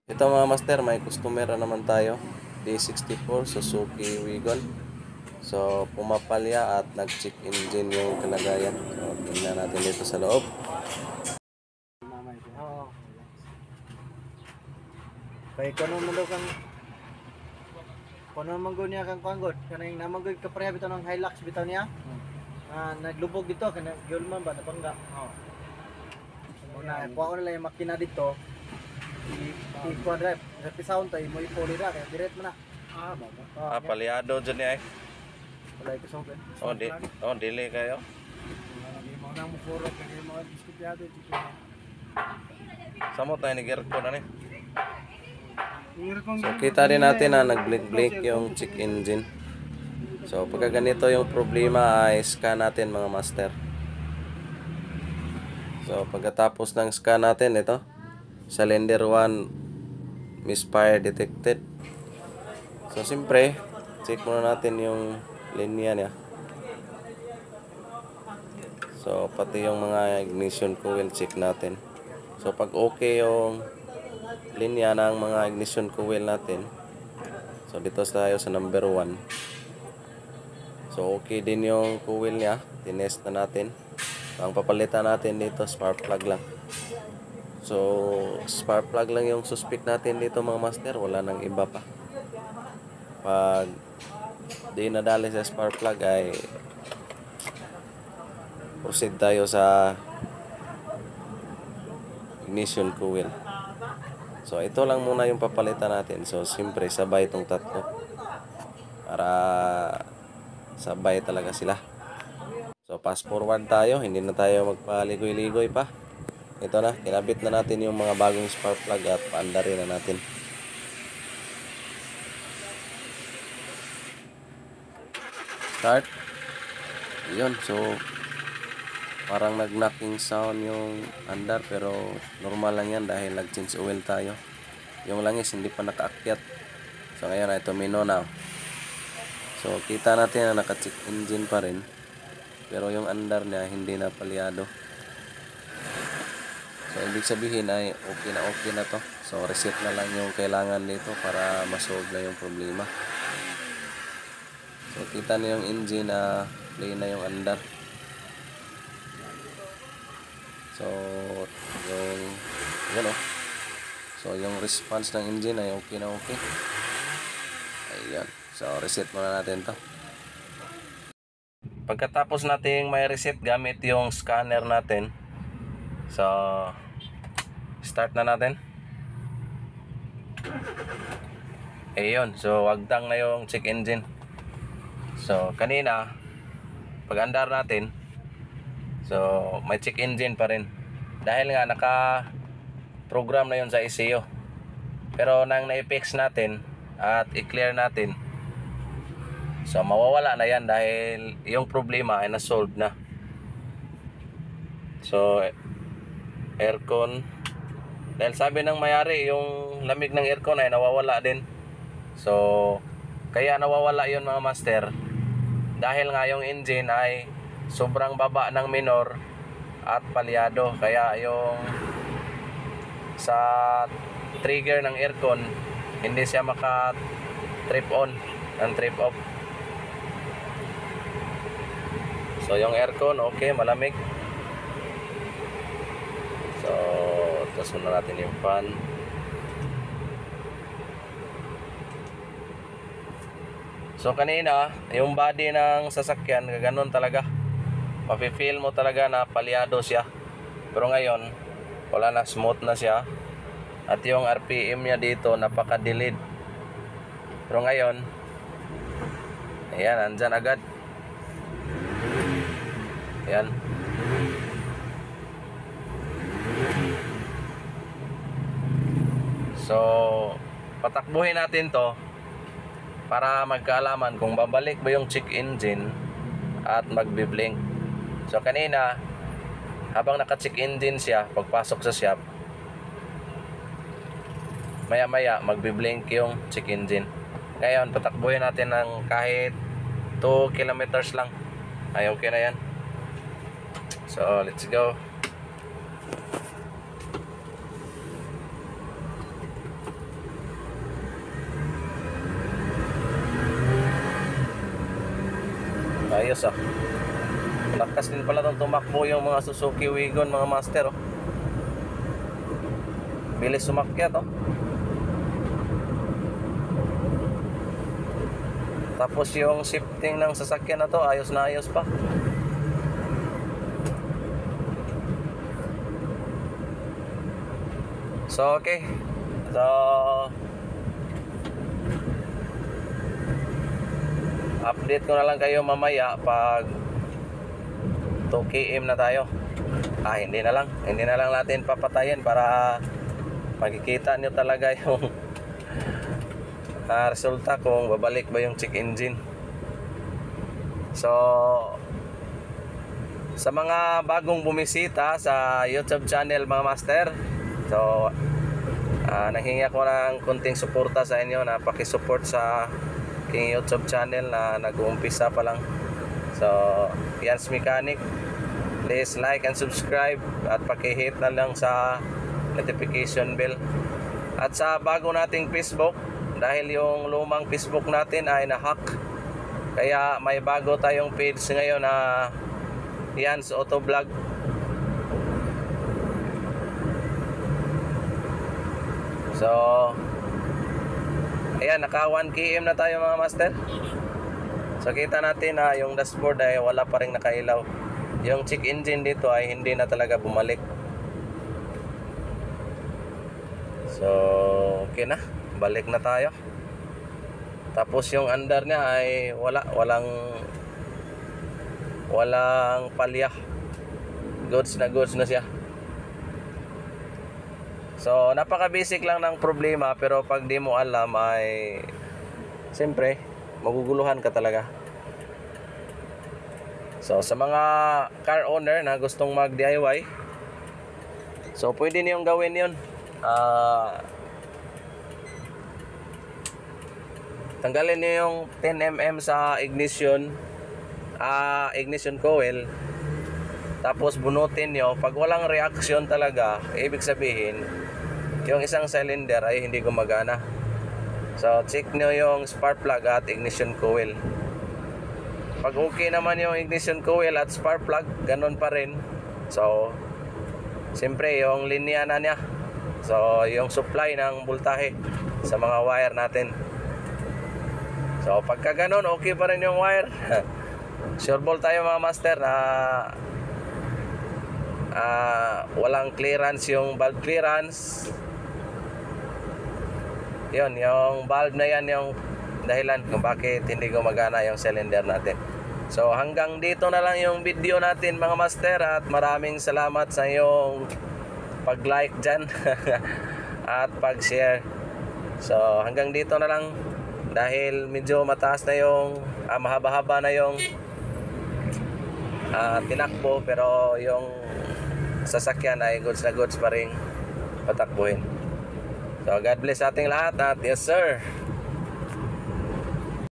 Ito mga master, may customer na naman tayo. D64 Suzuki Wigon. So, pumapalya at nag-check engine yung kalagayan. So, tingnan natin dito sa loob. Oo. Kay kuno mo daw kang kuno man gud niya kang kuanggod kaning naman gud ka pareha bitaw ng Hilux bitaw niya. Naglubog dito kana gulman ba napangga. Oo. Una ko na lang yung makina dito. I drive. Sa pisaon tayo mo ipuli ra kaya direct mo na. Baba. Palyado dyan niya eh. Wala ko sobrang. Dili kayo. Mo nang mo puro kay mo diskutyado dito. Samot tayo nag-aircon na eh. So, kita rin natin na nag-blink-blink yung check engine. So, pagka ganito yung problema ay scan natin mga master. So, pagkatapos ng scan natin, ito. Cylinder 1 misfire detected. So, siyempre, check muna natin yung linya niya. So, pati yung mga ignition coil check natin. So, pag okay yung linya ng mga ignition coil natin, so dito tayo sa number 1. So okay din yung coil niya, tinest na natin. So, ang papalitan natin dito spark plug lang. So spark plug lang yung suspect natin dito mga master, wala nang iba pa. Pag di nadali sa spark plug ay proceed tayo sa ignition coil. So, ito lang muna yung papalitan natin. So, siyempre, sabay itong tatlo. Para sabay talaga sila. So, fast forward tayo. Hindi na tayo magpaligoy-ligoy pa. Ito na, kinabit na natin yung mga bagong spark plug at paandarin na natin. Start. Yun, so parang nag-knocking sound yung andar pero normal lang yan dahil nag-change oil tayo. Yung langis hindi pa nakaakyat. So ngayon ay tumino na. So kita natin na naka-check engine pa rin. Pero yung andar niya hindi na palyado. So ibig sabihin ay okay na to. So reset na lang yung kailangan dito para masolve na yung problema. So kita niyo yung engine na play na yung andar. So, yun oh. So, yung response ng engine ay okay na okay. Ayan. So, reset muna natin to. Pagkatapos nating may reset gamit yung scanner natin. So, start na natin. Ayun. So, wagdang na yung check engine. So, kanina, pag andar natin, so, may check engine pa rin. Dahil nga naka-program na yon sa ECU. Pero nang na-fix natin at i-clear natin, so mawawala na yan dahil yung problema ay na-solve na. So, aircon. Dahil sabi ng mayari, yung lamig ng aircon ay nawawala din. So, kaya nawawala yon mga master. Dahil nga yung engine ay sobrang baba ng minor at palyado, kaya yung sa trigger ng aircon hindi siya maka trip on and trip off. So yung aircon okay, malamig. So tapos muna natin yung fan. So kanina yung body ng sasakyan ganoon talaga, mafe-feel mo talaga na palyado siya. Pero ngayon, wala na, smooth na siya. At yung RPM niya dito, napaka-delayed. Pero ngayon, ayan, andyan agad. Ayan. So, patakbuhin natin to para magkaalaman kung babalik ba yung check engine at magbi-blink. So kanina, habang naka-check engine siya, pagpasok sa shop, maya-maya magbi-blink yung check engine. Ngayon, patakbuhin natin ng kahit 2 kilometers lang. Ay, okay na yan. So, let's go. Ayos ah. Lakas din pala itong tumakbo yung mga Suzuki Wigon mga master oh. Bilis sumakyat oh. Tapos yung shifting ng sasakyan na to ayos na ayos pa. So okay. So update ko na lang kayo mamaya pag 2 km na tayo. Hindi na lang natin papatayin para makikita nyo talaga yung resulta kung babalik ba yung check engine. So sa mga bagong bumisita sa YouTube channel mga master, so nanghingi ako ng konting suporta sa inyo na pakisupport sa aking YouTube channel na nag-uumpisa pa lang. So Yans Mechanic, please like and subscribe at pakihit na lang sa notification bell. At sa bago nating Facebook, dahil yung lumang Facebook natin ay na-hack, kaya may bago tayong page ngayon na Yans Auto Vlog. So ayan, naka 1 km na tayo mga master. So kita natin na yung dashboard ay wala pa rin nakailaw. Yung check engine dito ay hindi na talaga bumalik. So okay na, balik na tayo. Tapos yung under niya ay walang palya. Goods na siya. So napaka basic lang ng problema, pero pag di mo alam ay siyempre maguguluhan ka talaga. So sa mga car owner na gustong mag DIY, so pwede niyong gawin yun. Tanggalin niyo yung 10mm sa ignition coil, tapos bunutin nyo. Pag walang reaction talaga, ibig sabihin yung isang cylinder ay hindi gumagana. So check nyo yung spark plug at ignition coil. Pag okay naman yung ignition coil at spark plug, ganun pa rin. So siyempre yung linya na niya, so yung supply ng voltahe sa mga wire natin. So pagka ganun, okay pa rin yung wire. Sure ball tayo mga master na walang clearance yung valve clearance. Yun, yung valve na yan yung dahilan kung bakit hindi gumagana yung cylinder natin. So hanggang dito na lang yung video natin mga master, at maraming salamat sa iyong pag-like dyan at pag-share. So hanggang dito na lang, dahil medyo mataas na yung mahaba-haba na yung tinakbo, pero yung sasakyan ay goods na goods pa rin patakbuhin. So God bless ating lahat, at yes sir.